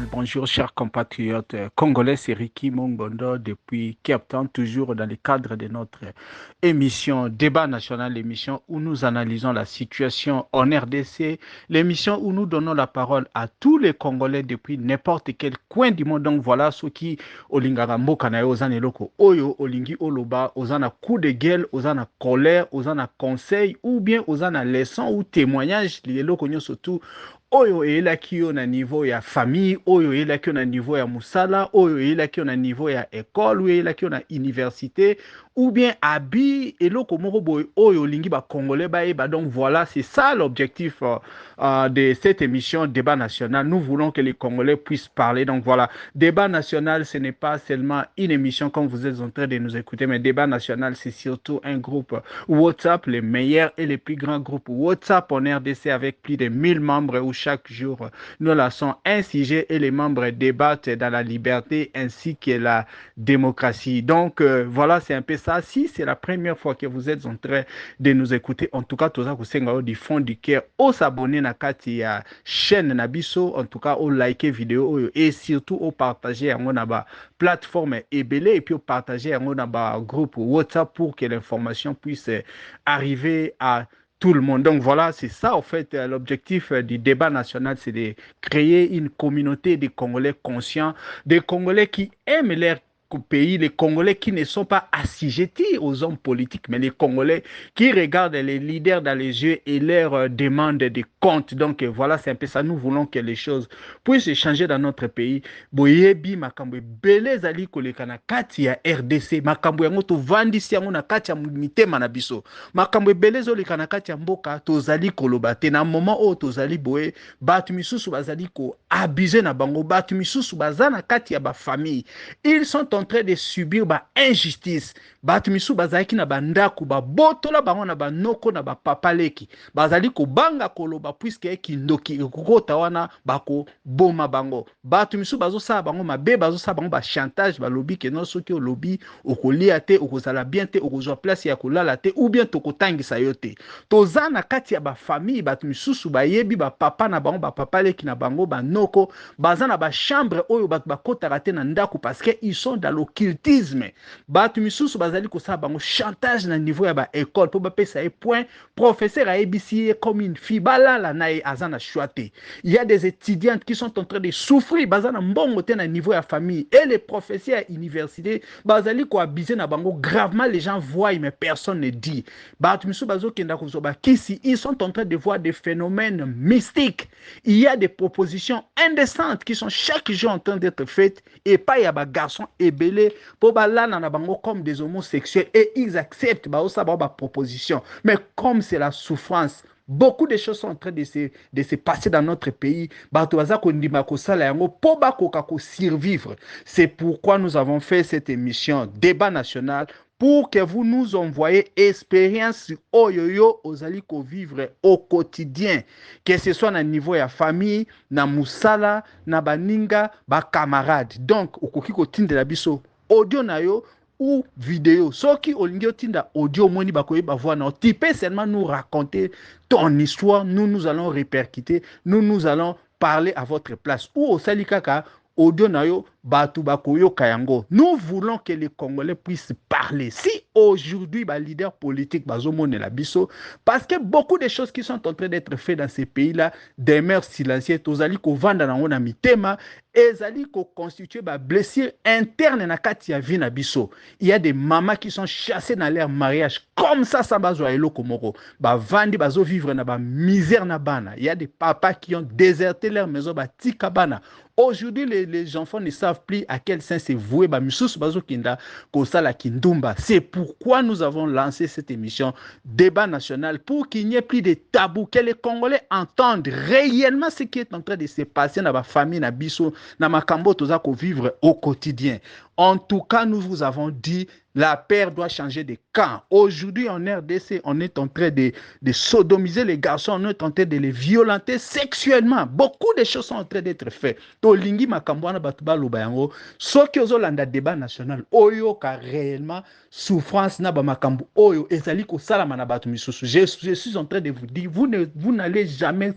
national. Bonjour, chers compatriotes congolais, c'est Ricky Mongondo depuis Cape Town, toujours dans le cadre de notre émission Débat national, l'émission où nous analysons la situation en RDC, l'émission où nous donnons la parole à tous les Congolais depuis n'importe quel coin du monde. Donc voilà ceux qui, Olingara Mokanae, Ozana Eloko, Oyo, Olingi Oloba, Ozana coup de gueule, Ozana colère, Ozana conseil, ou bien Ozana leçon ou témoignage, les Eloko surtout. Oyo eyelaki yo na niveau ya famille, oyo eyelaki yo na niveau ya musala, oyo eyelaki yo na niveau ya école, oyo eyelaki yo na université, ou bien abi eloko moko boy oyo lingi ba congolais ba. Donc voilà, c'est ça l'objectif de cette émission Débat national. Nous voulons que les Congolais puissent parler. Donc voilà, Débat national, ce n'est pas seulement une émission comme vous êtes en train de nous écouter, mais Débat national, c'est surtout un groupe WhatsApp, les meilleurs et les plus grands groupes WhatsApp en RDC avec plus de 1000 membres où chaque jour nous lançons un sujet et les membres débattent dans la liberté ainsi que la démocratie. Donc voilà, c'est un peu ça. Si c'est la première fois que vous êtes en train de nous écouter, en tout cas, tout ça, vous du fond du cœur, au s'abonner na kati ya chaîne Nabiso, en tout cas, au liker vidéo et surtout au partager en ba plateforme ebele et puis au partager en ba groupe WhatsApp pour que l'information puisse arriver à tout le monde. Donc voilà, c'est ça en fait l'objectif du débat national, c'est de créer une communauté de Congolais conscients, des Congolais qui aiment leur pays, les Congolais qui ne sont pas assujettis aux hommes politiques, mais les Congolais qui regardent les leaders dans les yeux et leur demandent des comptes. Donc voilà, c'est un peu ça. Nous voulons que les choses puissent changer dans notre pays. Boyebi makambo belé zali koleka na kati ya RDC, makambo yango to vandisi yango na kati ya mitema na biso. Makambo ebele zoleka na kati ya mboka tozali koloba te na moment oyo tozali boye batu misusu bazali ko abuser na bango, batu misusu baza na kati ya ba famille. Ils sont en train de subir ba injustice. Batu misusu bazali na bandako ba botola bango na banoko na ba papaleki. Bazali ko banga koloba puisque kindoki kokota wana bako boma bango. Batu misusu bazo sa bango mabe bazo sa bango ba chantage ba lobby ke non soki o lobby okolia te okozala bien te okozwa place ya kolala te ou bien tokotangisa yo te. Toza na kati ya ba famille batu misusu bayebi ba papa na bango ba papaleki na bango banoko baza na ba chambre oyo batu bakotaka te na ndako parce que ils sont dans l'occultisme. Batu misusu bazali kosala bango chantage na niveau ya ba école po bapesa ye point professeur a ABC comme une fille balala na azana choité. Il y a des étudiantes qui sont en train de souffrir bazana mbongo te na niveau ya famille et les professeurs à université bazali ko abuser na bango gravement. Les gens voient mais personne ne dit. Batu misusu bazo kenda ko zoba kisi, ils sont en train de voir des phénomènes mystiques. Il y a des propositions indécentes qui sont chaque jour en train d'être faites et pas y a ba garçons ébélés pour balana na bango comme des homosexuels et ils acceptent ba osa ba proposition. Mais comme c'est la souffrance, beaucoup de choses sont en train de se passer dans notre pays. Survivre. C'est pourquoi nous avons fait cette émission Débat national pour que vous nous envoyez expérience oyoyo ozaliko vivre au quotidien, que ce soit na niveau ya famille, na musala, na baninga, ba camarade. Donc okoki kotindela biso audio na yo ou vidéo. Soki olingi otinda audio moni bakoyeba voix na, tu peux seulement nous raconter ton histoire, nous allons répercuter, nous allons parler à votre place. Ou au salikaka audio na yo batu bakoyo kayango. Nous voulons que les Congolais puissent parler. Si aujourd'hui ba leader politique bazomone la biso, parce que beaucoup de choses qui sont en train d'être faites dans ces pays-là demeurent silencieuses. Tozali ko vanda na ngona mitema ezali ko constituer ba blessure interne na kati ya vie na biso. Il y a des mamans qui sont chassées dans leur mariage comme ça bazwa eloko moko. Ba vandi bazo vivre na ba misère na bana. Il y a des papas qui ont déserté leur maison ba tika bana. Aujourd'hui, les enfants ne savent plus à quel sens c'est voué. C'est pourquoi nous avons lancé cette émission Débat national pour qu'il n'y ait plus de tabous, que les Congolais entendent réellement ce qui est en train de se passer dans ma famille, dans ma cambo, vivre au quotidien. En tout cas, nous vous avons dit La paire doit changer de camp. Aujourd'hui, en RDC, on est en train de sodomiser les garçons, on est en train de les violenter sexuellement. Beaucoup de choses sont en train d'être faites. Tolingi makambwana batuba lubayango. Soki ozolanda débat national, oyo ka réellement souffrance na ba makambu oyo ezali ko salama na batu misusu. Je suis en train de vous dire, vous n'allez jamais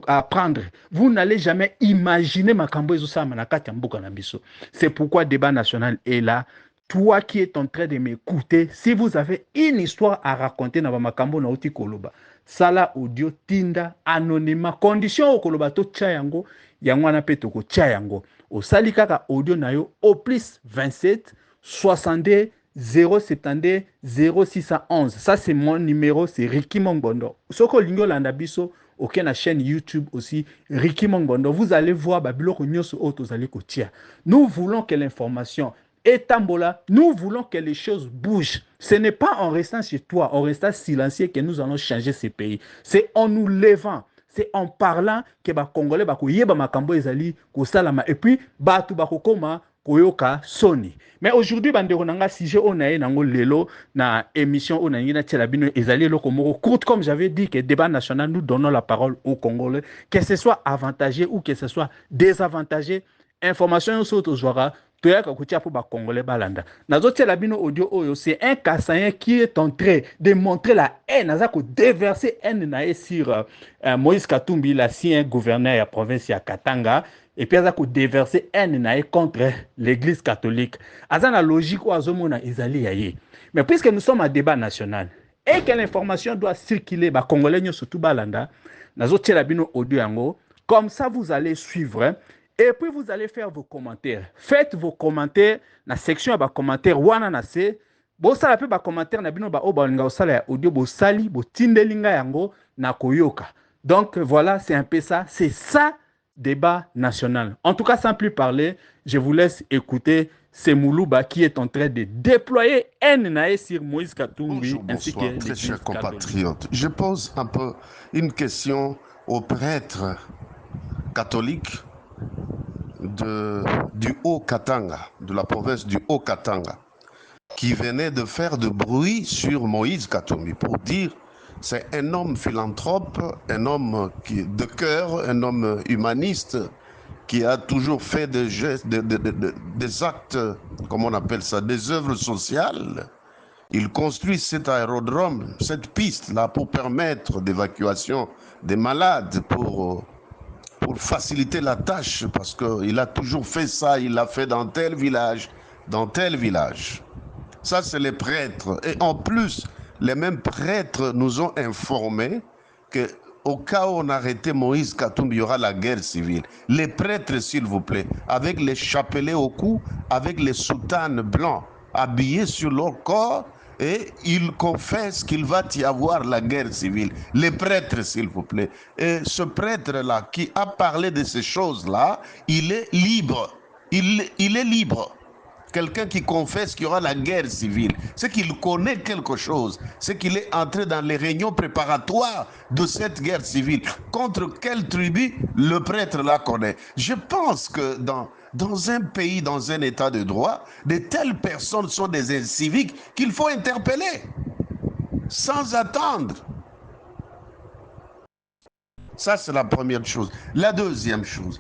apprendre. Vous n'allez jamais imaginer makambu ezo salama na kati ya mboka na biso. C'est pourquoi débat national est là. Toi qui es en train de m'écouter, si vous avez une histoire à raconter dans Makambo na uti koloba, sala audio tinda anonymat condition au koloba to chayango yangwana peto ko chayango. Au sali kaka audio na yo au plus 27 62 072 0611. Ça c'est mon numéro, c'est Ricky Mongbondo. Soko lingo landa biso ok na chaîne YouTube aussi Ricky Mongbondo. Vous allez voir babiloko nyoso auto zali ko tia. Nous voulons que l'information et Tambola, nous voulons que les choses bougent. Ce n'est pas en restant chez toi, en restant silencieux que nous allons changer ces pays. C'est en nous levant, c'est en parlant que les Congolais vont yeba makambo ezali ko salama et puis batu bakokoma koyoka soni. Mais aujourd'hui bandeko nanga sujet on a nango lelo na émission on a na tchelabino ezali loko moko courte comme j'avais dit que débat national nous donnons la parole aux Congolais que ce soit avantagé ou que ce soit désavantagé. Information sur to jouera toyaka kotia po ba Congolais balanda. Nazotiela bino audio oyo, c'est un Kassayen qui est en train de montrer la haine, nazako déverser haine nae sur Moïse Katumbi, l'ancien gouverneur de la province de Katanga, et puis azako déverser haine nae contre l'église catholique. Azana logique ou azomona ezali yaye. Mais puisque nous sommes à débat national et que l'information doit circuler ba Congolais surtout balanda, nazotiela bino audio yango, comme ça vous allez suivre. Et puis vous allez faire vos commentaires. Faites vos commentaires dans la section de commentaires. Wana na se. Bo sala pe ba commentaire na bino ba o ba nga osala ya audio bo sali bo tindelinga yango na koyoka. Donc voilà, c'est un peu ça. C'est ça débat national. En tout cas, sans plus parler, je vous laisse écouter Semoulouba qui est en train de déployer NNAE sur Moïse Katumbi. Bonjour, ainsi bonsoir, que très chers compatriotes. Je pose un peu une question aux prêtres catholiques du Haut-Katanga, de la province du Haut-Katanga, qui venait de faire de bruit sur Moïse Katumbi pour dire c'est un homme philanthrope, un homme de cœur, un homme humaniste qui a toujours fait des gestes, des actes, comment on appelle ça, des œuvres sociales. Il construit cet aérodrome, cette piste-là pour permettre d'évacuation des malades, pour faciliter la tâche, parce qu'il a toujours fait ça, il l'a fait dans tel village, dans tel village. Ça, c'est les prêtres. Et en plus, les mêmes prêtres nous ont informés qu'au cas où on arrêtait Moïse Katumbi, il y aura la guerre civile. Les prêtres, s'il vous plaît, avec les chapelets au cou, avec les soutanes blancs habillés sur leur corps, et ils confessent qu'il va y avoir la guerre civile. Les prêtres, s'il vous plaît. Et ce prêtre-là qui a parlé de ces choses-là, il est libre. Il est libre. Quelqu'un qui confesse qu'il y aura la guerre civile, c'est qu'il connaît quelque chose, c'est qu'il est entré dans les réunions préparatoires de cette guerre civile. Contre quelle tribu le prêtre la connaît? Je pense que dans un pays, dans un état de droit, de telles personnes sont des inciviques qu'il faut interpeller, sans attendre. Ça, c'est la première chose. La deuxième chose,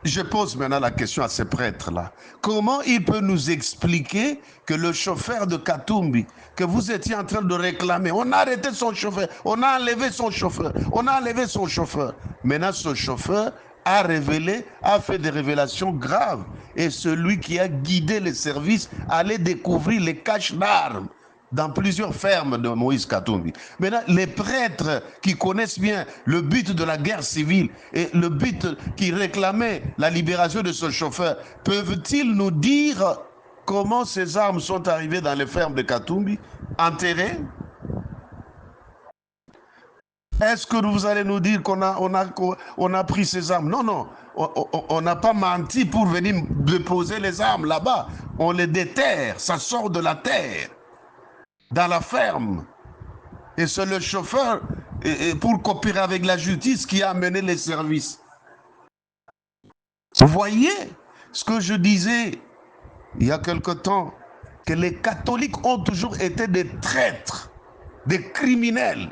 je pose maintenant la question à ces prêtres-là. Comment il peut nous expliquer que le chauffeur de Katumbi, que vous étiez en train de réclamer, on a arrêté son chauffeur, on a enlevé son chauffeur, on a enlevé son chauffeur. Maintenant, ce chauffeur a fait des révélations graves. Et celui qui a guidé les services allait découvrir les caches d'armes dans plusieurs fermes de Moïse Katumbi. Maintenant, les prêtres qui connaissent bien le but de la guerre civile et le but qui réclamait la libération de ce chauffeur, peuvent-ils nous dire comment ces armes sont arrivées dans les fermes de Katumbi, enterrées? Est-ce que vous allez nous dire qu'on a pris ces armes? Non, non, on n'a pas menti pour venir déposer les armes là-bas. On les déterre, ça sort de la terre, dans la ferme. Et c'est le chauffeur, pour coopérer avec la justice, qui a amené les services. Vous voyez ce que je disais il y a quelque temps que les catholiques ont toujours été des traîtres, des criminels.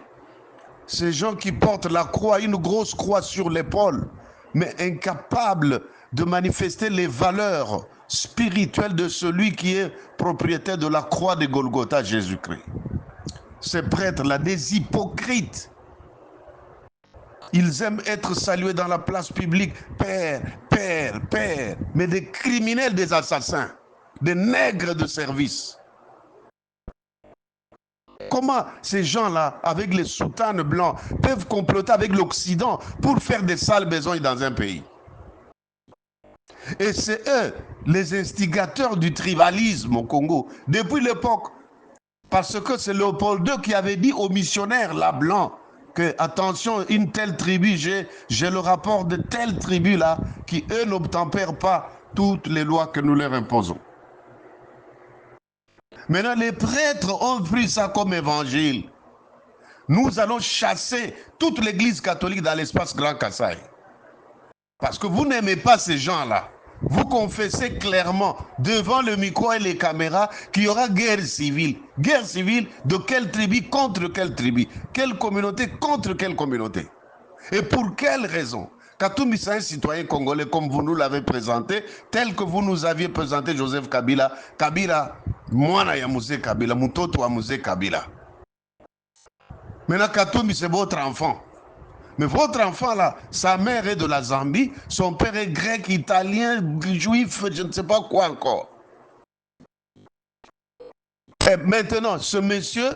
Ces gens qui portent la croix, une grosse croix sur l'épaule, mais incapables de manifester les valeurs spirituelles de celui qui est propriétaire de la croix de Golgotha, Jésus-Christ. Ces prêtres-là, des hypocrites. Ils aiment être salués dans la place publique, Père, Père, Père, mais des criminels, des assassins, des nègres de service. Comment ces gens-là, avec les soutanes blancs, peuvent comploter avec l'Occident pour faire des sales besognes dans un pays? Et c'est eux, les instigateurs du tribalisme au Congo, depuis l'époque. Parce que c'est Léopold II qui avait dit aux missionnaires, là, blancs, que, attention, une telle tribu, j'ai le rapport de telle tribu-là, qui, eux, n'obtempèrent pas toutes les lois que nous leur imposons. Maintenant, les prêtres ont pris ça comme évangile. Nous allons chasser toute l'église catholique dans l'espace Grand Kassai. Parce que vous n'aimez pas ces gens-là. Vous confessez clairement devant le micro et les caméras qu'il y aura guerre civile. Guerre civile de quelle tribu contre quelle tribu? Quelle communauté contre quelle communauté? Et pour quelle raison? Katumbi, c'est un citoyen congolais comme vous nous l'avez présenté, tel que vous nous aviez présenté Joseph Kabila. Kabila, mwana ya Mzee Kabila, mutoto wa Mzee Kabila. Maintenant, Katumbi, c'est votre enfant. Mais votre enfant là, sa mère est de la Zambie, son père est grec, italien, juif, je ne sais pas quoi encore. Et maintenant, ce monsieur,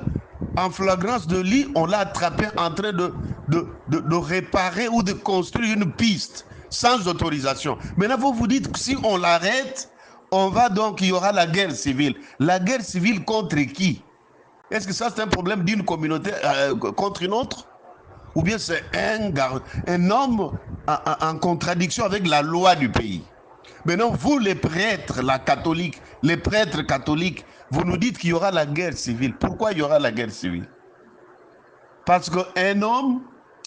en flagrance de lit, on l'a attrapé en train de réparer ou de construire une piste sans autorisation. Maintenant, vous vous dites que si on l'arrête, on va donc, il y aura la guerre civile. La guerre civile contre qui? Est-ce que ça c'est un problème d'une communauté contre une autre? Ou bien c'est un homme en contradiction avec la loi du pays? Maintenant, vous les prêtres, les prêtres catholiques, vous nous dites qu'il y aura la guerre civile. Pourquoi il y aura la guerre civile? Parce qu'un homme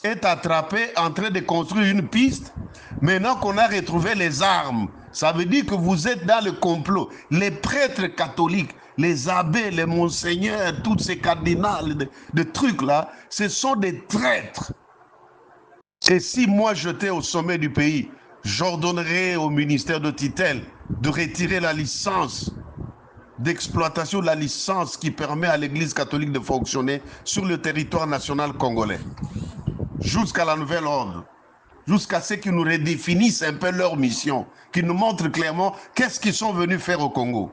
est attrapé en train de construire une piste. Maintenant qu'on a retrouvé les armes, ça veut dire que vous êtes dans le complot. Les prêtres catholiques, les abbés, les monseigneurs, tous ces cardinals, de trucs là, ce sont des traîtres. Et si moi j'étais au sommet du pays, j'ordonnerais au ministère de tutelle de retirer la licence d'exploitation, la licence qui permet à l'église catholique de fonctionner sur le territoire national congolais. Jusqu'à la nouvelle ordre. Jusqu'à ce qu'ils nous redéfinissent un peu leur mission, qu'ils nous montrent clairement qu'est-ce qu'ils sont venus faire au Congo.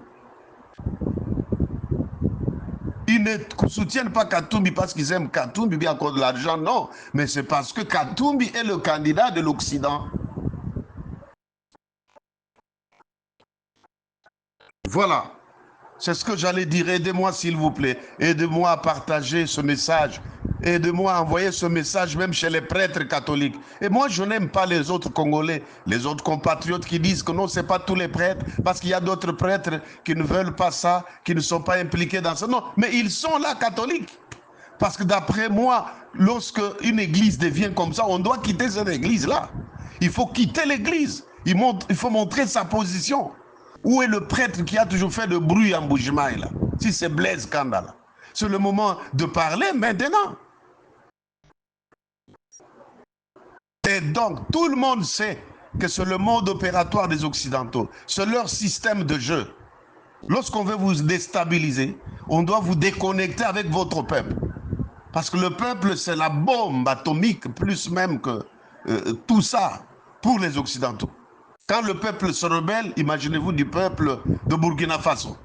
Ils ne soutiennent pas Katumbi parce qu'ils aiment Katumbi bien à cause de l'argent, non. Mais c'est parce que Katumbi est le candidat de l'Occident. Voilà. C'est ce que j'allais dire. Aidez-moi s'il vous plaît. Aidez-moi à partager ce message. Aidez-moi à envoyer ce message même chez les prêtres catholiques. Et moi, je n'aime pas les autres Congolais, les autres compatriotes qui disent que non, ce n'est pas tous les prêtres, parce qu'il y a d'autres prêtres qui ne veulent pas ça, qui ne sont pas impliqués dans ça. Non, mais ils sont là, catholiques. Parce que d'après moi, lorsque une église devient comme ça, on doit quitter cette église-là. Il faut quitter l'église. Il faut montrer sa position. Où est le prêtre qui a toujours fait de bruit en Bujimaï là? Si c'est Blaise Kanda là. C'est le moment de parler maintenant. Et donc, tout le monde sait que c'est le mode opératoire des Occidentaux. C'est leur système de jeu. Lorsqu'on veut vous déstabiliser, on doit vous déconnecter avec votre peuple. Parce que le peuple, c'est la bombe atomique, plus même que tout ça, pour les Occidentaux. Quand le peuple se rebelle, imaginez-vous du peuple de Burkina Faso.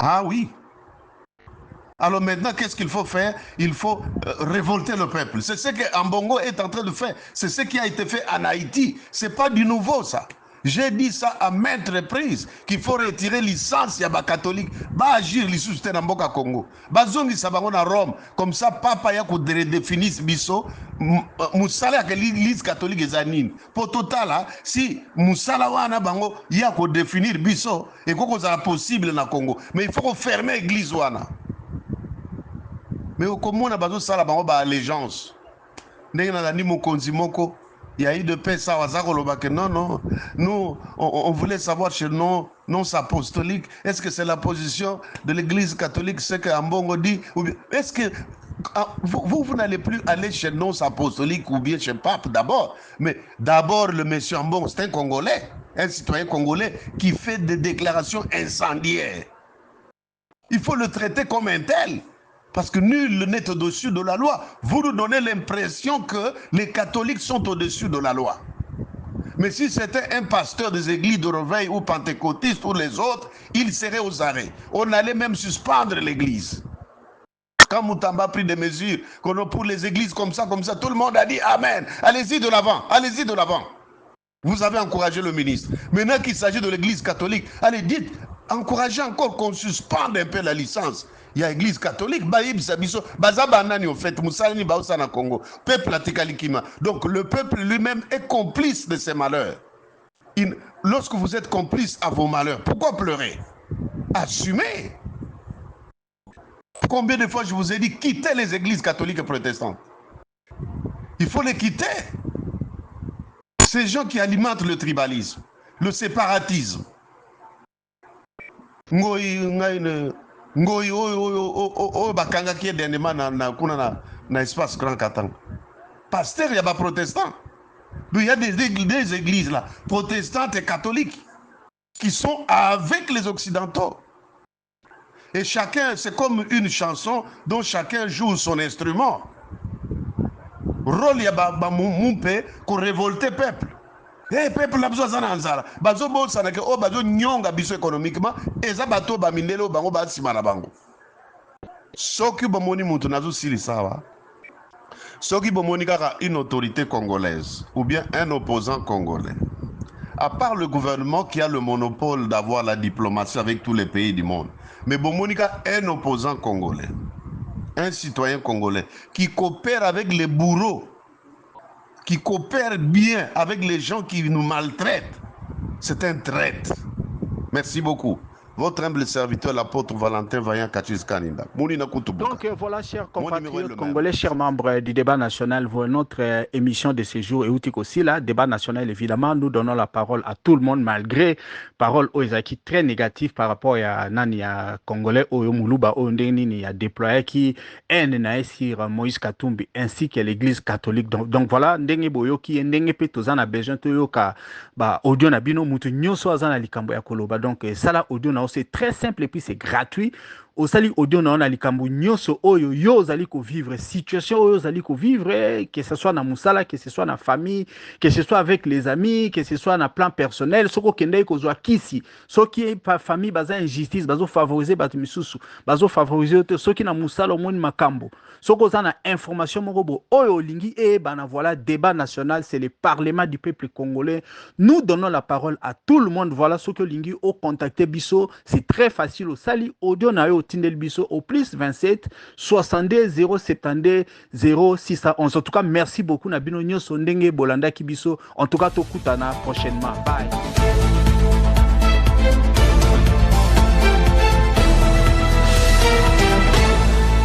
Ah oui. Alors maintenant, qu'est-ce qu'il faut faire? Il faut révolter le peuple. C'est ce que Ambongo est en train de faire. C'est ce qui a été fait en Haïti. Ce n'est pas du nouveau, ça. J'ai dit ça à maintes reprises, qu'il faut retirer licence ya ba catholique, ba agir l'issue na mboka Congo. Ba zongi sabango na Rome, comme ça papa ya ko redéfinisse biso musala ke l'église catholique ezanine. Pour total si musala wana bango ya ko définir biso et koko ça possible na Congo, mais il faut fermer l'église wana. Mais comment on a besoin de ça, ba allégeance. Ndenge na ni mokonzi moko Il y a eu de paix, ça, non, non. Nous, on voulait savoir chez nos apostoliques, est-ce que c'est la position de l'Église catholique, ce que Ambongo dit, ou bien est-ce que vous n'allez plus aller chez nos apostoliques ou bien chez Pape d'abord, mais d'abord le monsieur Ambongo, c'est un Congolais, un citoyen congolais qui fait des déclarations incendiaires. Il faut le traiter comme un tel. Parce que nul n'est au-dessus de la loi. Vous nous donnez l'impression que les catholiques sont au-dessus de la loi. Mais si c'était un pasteur des églises de réveil ou pentecôtiste ou les autres, il serait aux arrêts. On allait même suspendre l'église. Quand Moutamba a pris des mesures pour les églises comme ça, tout le monde a dit Amen. Allez-y de l'avant, allez-y de l'avant. Vous avez encouragé le ministre. Maintenant qu'il s'agit de l'église catholique, allez, dites, encouragez encore qu'on suspende un peu la licence. Il y a l'église catholique, donc le peuple lui-même est complice de ses malheurs. Lorsque vous êtes complice à vos malheurs, pourquoi pleurer? Assumez. Combien de fois je vous ai dit, quittez les églises catholiques et protestantes. Il faut les quitter. Ces gens qui alimentent le tribalisme, le séparatisme. Ngoyi bakanga qui est dernièrement na espace Grand Katanga. Pasteur, il y a pas protestant. Il y a des églises là, protestantes et catholiques, qui sont avec les occidentaux. Et chacun, c'est comme une chanson dont chacun joue son instrument. Rôle ya ba mumpe pour révolter peuple. Eh peuple la besoin sana nzala. Bazo bo sana ke o bazo nyonga biso économiquement eza bato ba mindelo bango ba sima na bango. Soki bomoni mutu nazo sili sawa. Soki bomoni kaka une autorité congolaise ou bien un opposant congolais. À part le gouvernement qui a le monopole d'avoir la diplomatie avec tous les pays du monde. Mais bomoni kaka un opposant congolais. Un citoyen congolais qui coopère avec les bourreaux, qui coopère bien avec les gens qui nous maltraitent, c'est un traître. Merci beaucoup. Votre humble serviteur, l'apôtre Valentin Vaillant Kachis Kaninda. Donc voilà, chers compatriotes congolais, chers membres du débat national, notre émission de ce jour est aussi là. Débat national, évidemment, nous donnons la parole à tout le monde, malgré parole Oezaki très négative par rapport à Nani, à Congolais, Oyomuluba, Oyondeni, à déployer qui est sur Moïse Katumbi, ainsi que l'église catholique. Donc voilà, Ndenge Boyoki, Ndenge Petozana, Bejan Toyoka, Audio Nabino, Moutou Nyoso Azana Likambo Yakoloba. Donc ça là, Audio c'est très simple et puis c'est gratuit. Au sali audio na on a likambo nyoso oyo yo zali ko vivre situation oyo zali ko vivre, que ce soit na musala, que ce soit na famille, que ce soit avec les amis, que ce soit na plan personnel, soko kende ko zwa kisi soki pa famille baza injustice bazo favoriser batu misusu bazo favoriser te soki na musala au monde makambo soko za na information moko bo oyo lingi e bana voilà débat national, c'est le parlement du peuple congolais. Nous donnons la parole à tout le monde. Voilà ce que lingi au contacter biso, c'est très facile au sali audio na yo Tindel Bisso au plus 27 62 072 0611. En tout cas, merci beaucoup Nabino Nyo Sondenge Bolanda Kibiso. En tout cas, Tokutana prochainement. Bye.